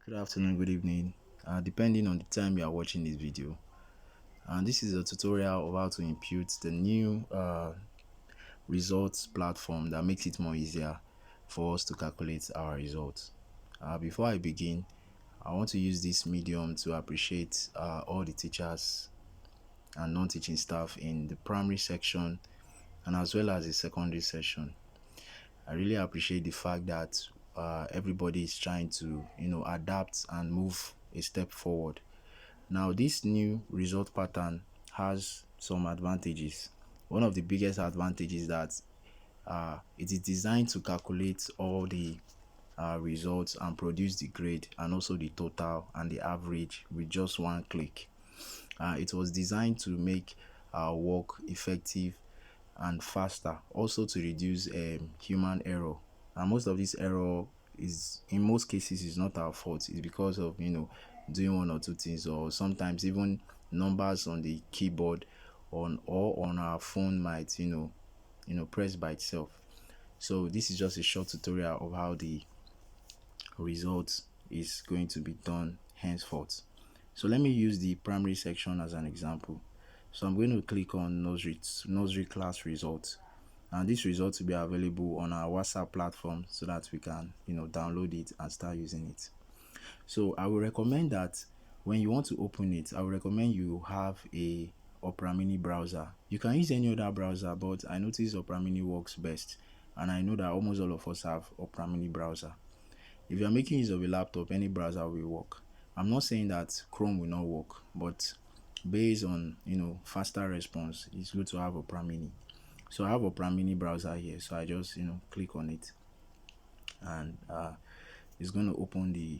Good afternoon, good evening, depending on the time you are watching this video. And this is a tutorial of how to impute the new results platform that makes it more easier for us to calculate our results. Before I begin, I want to use this medium to appreciate all the teachers and non-teaching staff in the primary section and as well as the secondary section. I really appreciate the fact that everybody is trying to adapt and move a step forward. Now, this new result pattern has some advantages. One of the biggest advantages is that it is designed to calculate all the results and produce the grade and also the total and the average with just one click. It was designed to make our work effective and faster, also to reduce human error. And most of this error is, in most cases, is not our fault. It's because of doing one or two things, or sometimes even numbers on the keyboard on our phone might press by itself. So this is just a short tutorial of how the result is going to be done henceforth. So let me use the primary section as an example. So I'm going to click on nursery class results, and this result will be available on our WhatsApp platform so that we can download it and start using it. So I will recommend that when you want to open it, I will recommend you have a Opera Mini browser. You can use any other browser, but I notice Opera Mini works best, and I know that almost all of us have Opera Mini browser. If you are making use of a laptop, any browser will work. I'm not saying that Chrome will not work, but based on faster response, it's good to have Opera Mini. So I have Opera Mini browser here, so I just click on it, and it's going to open the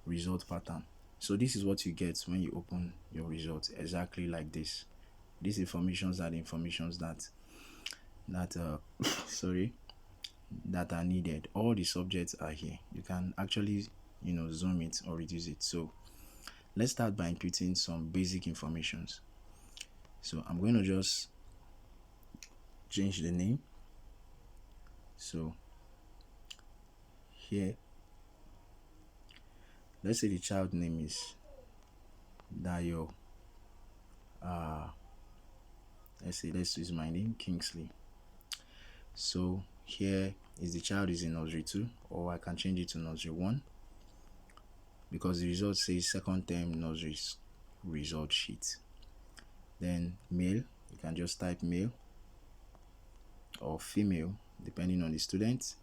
result pattern. So this is what you get when you open your results, exactly like this. These informations are the informations that sorry, that are needed. All the subjects are here. You can actually zoom it or reduce it. So let's start by imputing some basic informations. So I'm going to just change the name. So here, let's say the child name is Dayo. Let's use my name, Kingsley. So here is the child is in nursery 2, or I can change it to nursery 1 because the result says second term nursery result sheet. Then male, you can just type male or female depending on the student.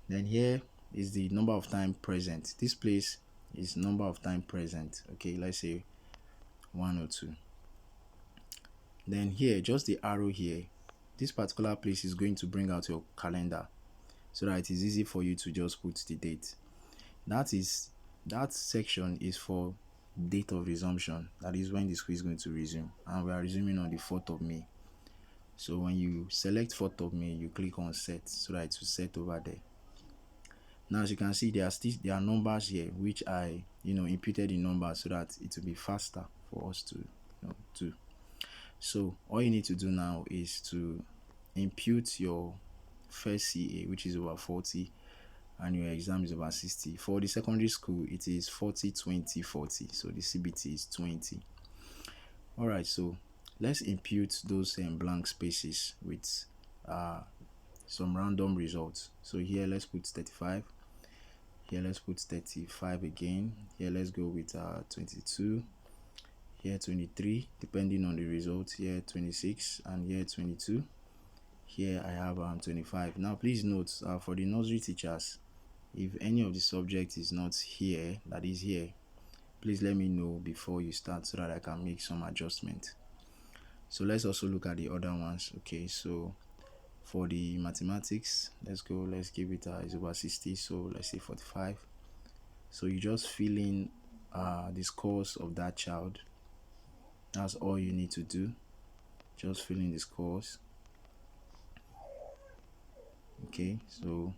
Then here is the number of time present. This place is number of time present. Okay, let's say 1 or 2. Then here, just the arrow here, this particular place is going to bring out your calendar so that it is easy for you to just put the date. That section is for date of resumption. That is when the school is going to resume, and we are resuming on the 4th of May. So when you select 4th of May, you click on set so that it will set over there. Now, as you can see, there are numbers here which I imputed the numbers so that it will be faster for us to do. So all you need to do now is to impute your first CA, which is over 40, and your exam is over 60. For the secondary school, it is 40, 20, 40. So the CBT is 20. All right, so let's impute those blank spaces with some random results. So here, let's put 35. Here, let's put 35 again. Here, let's go with 22. Here 23, depending on the results. Here 26, and here 22. Here I have 25. Now please note, for the nursery teachers, if any of the subject is not here, that is here, please let me know before you start so that I can make some adjustment. So let's also look at the other ones. Okay, so for the mathematics, let's give it is over 60, so let's say 45. So you just fill in the scores of that child. That's all you need to do. Just fill in the scores. Okay, so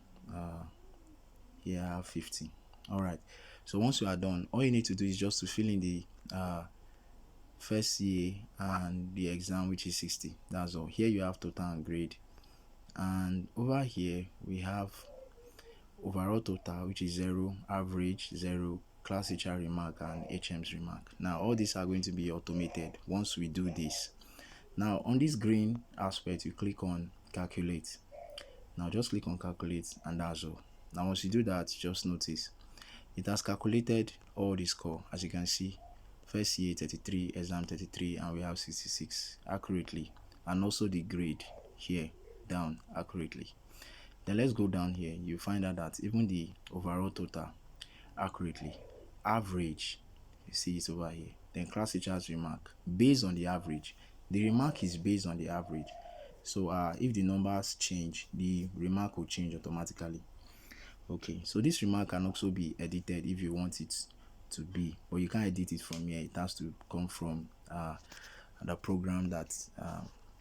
here I have 50. All right, so once you are done, all you need to do is just to fill in the first CA and the exam, which is 60. That's all. Here you have total and grade, and over here we have overall total, which is 0, average 0, class teacher remark, and HM's remark. Now all these are going to be automated once we do this. Now on this green aspect, you click on calculate. Now just click on calculate, and that's all. Now once you do that, just notice it has calculated all the score. As you can see, first year 33, exam 33, and we have 66 accurately, and also the grade here down accurately. Then let's go down here. You find out that even the overall total accurately, average, you see it over here. Then class teacher's remark based on the average. The remark is based on the average. So if the numbers change, the remark will change automatically. Okay, so this remark can also be edited if you want it to be, but you can't edit it from here. It has to come from the program that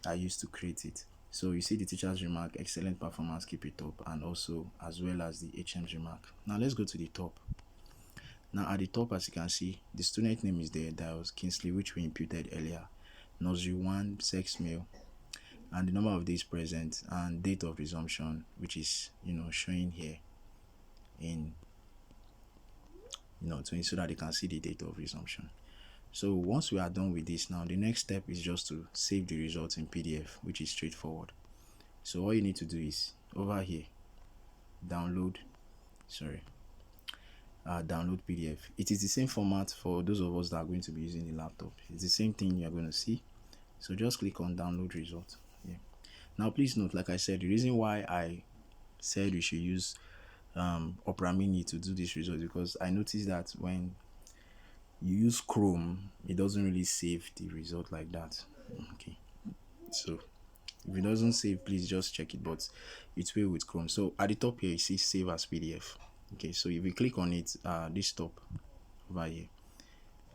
I used to create it. So you see the teacher's remark, excellent performance, keep it up, and also as well as the HM's remark. Now let's go to the top. Now at the top, as you can see, the student name is there. That was Kingsley, which we imputed earlier. Nursery 1, sex male, and the number of days present, and date of resumption, which is showing here in so that they can see the date of resumption. So once we are done with this, now the next step is just to save the results in PDF, which is straightforward. So all you need to do is over here, download PDF. It is the same format for those of us that are going to be using the laptop. It's the same thing you're going to see. So just click on download result. Yeah. Now please note, like I said, the reason why I said we should use Opera Mini to do this result, because I noticed that when you use Chrome, it doesn't really save the result like that. Okay, so if it doesn't save, please just check it, but it's will with Chrome. So at the top here, you see save as PDF. Okay, so if you click on it, this top over here,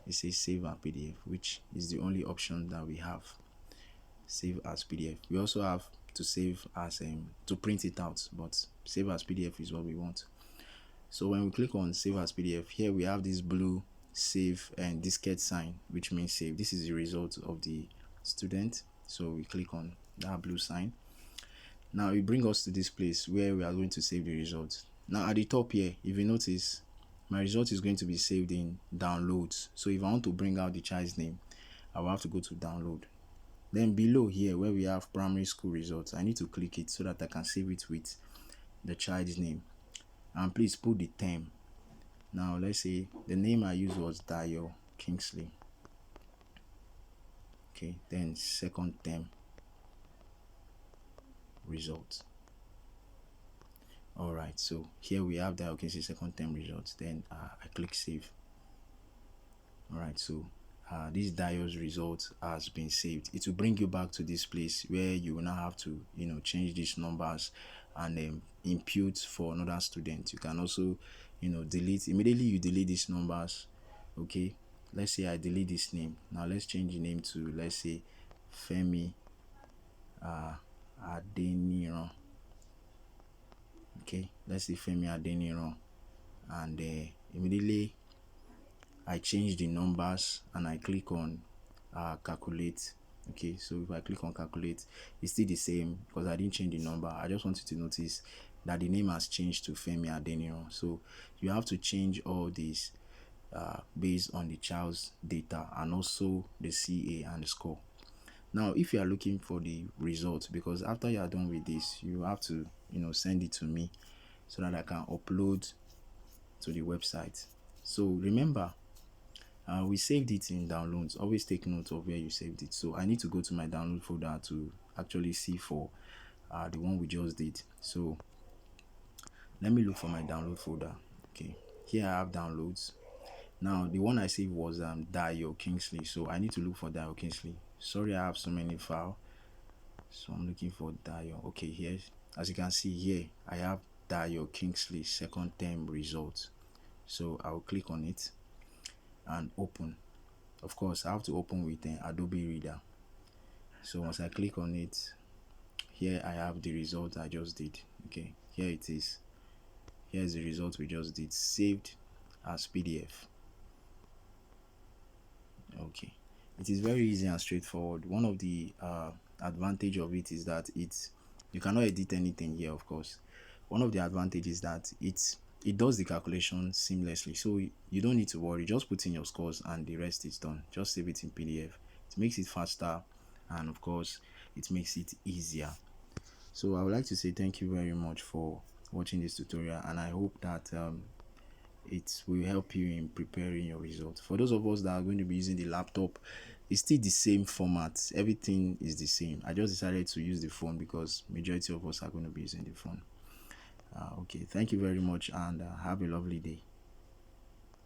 it says save as PDF, which is the only option that we have. Save as PDF. We also have to save as to print it out, but save as PDF is what we want. So when we click on save as PDF, here we have this blue save and diskette sign, which means save. This is the result of the student. So we click on that blue sign. Now it brings us to this place where we are going to save the result. Now at the top here, if you notice, my result is going to be saved in downloads. So if I want to bring out the child's name, I will have to go to download. Then below here where we have primary school results, I need to click it so that I can save it with the child's name. And please put the term. Now let's say the name I used was Dayo Kingsley. Okay, then second term result. All right, so here we have Dayo Kingsley second term results. Then I click save. All right, so this Dayo's result has been saved. It will bring you back to this place where you will now have to change these numbers and impute for another student. You can also delete immediately. You delete these numbers. Okay, let's say I delete this name. Now let's change the name to, let's say, Femi Adeniran. Okay, let's say Femi Adeniran, and immediately I change the numbers and I click on calculate. Okay, so if I click on calculate, it's still the same because I didn't change the number. I just want you to notice that the name has changed to Femi Adeniran. So you have to change all these based on the child's data and also the CA and the score. Now if you are looking for the result, because after you are done with this, you have to send it to me so that I can upload to the website. So remember, we saved it in downloads. Always take note of where you saved it. So I need to go to my download folder to actually see for the one we just did. So let me look for my download folder. Okay, here I have downloads. Now the one I saved was Dayo Kingsley, so I need to look for Dayo Kingsley. Sorry, I have so many files, so I'm looking for Dayo. Okay, here, as you can see here, I have Dayo Kingsley second term results. So I will click on it and open. Of course, I have to open with Adobe Reader. So once I click on it, here I have the result I just did. Okay, here it is. Here's the result we just did, saved as PDF. Okay, it is very easy and straightforward. One of the advantage of it is that you cannot edit anything here, of course, one of the advantages is that it does the calculation seamlessly, so you don't need to worry. Just put in your scores and the rest is done. Just save it in PDF. It makes it faster, and of course it makes it easier. So I would like to say thank you very much for watching this tutorial, and I hope that it will help you in preparing your results. For those of us that are going to be using the laptop, it's still the same format. Everything is the same. I just decided to use the phone because majority of us are going to be using the phone. Okay, thank you very much, and have a lovely day.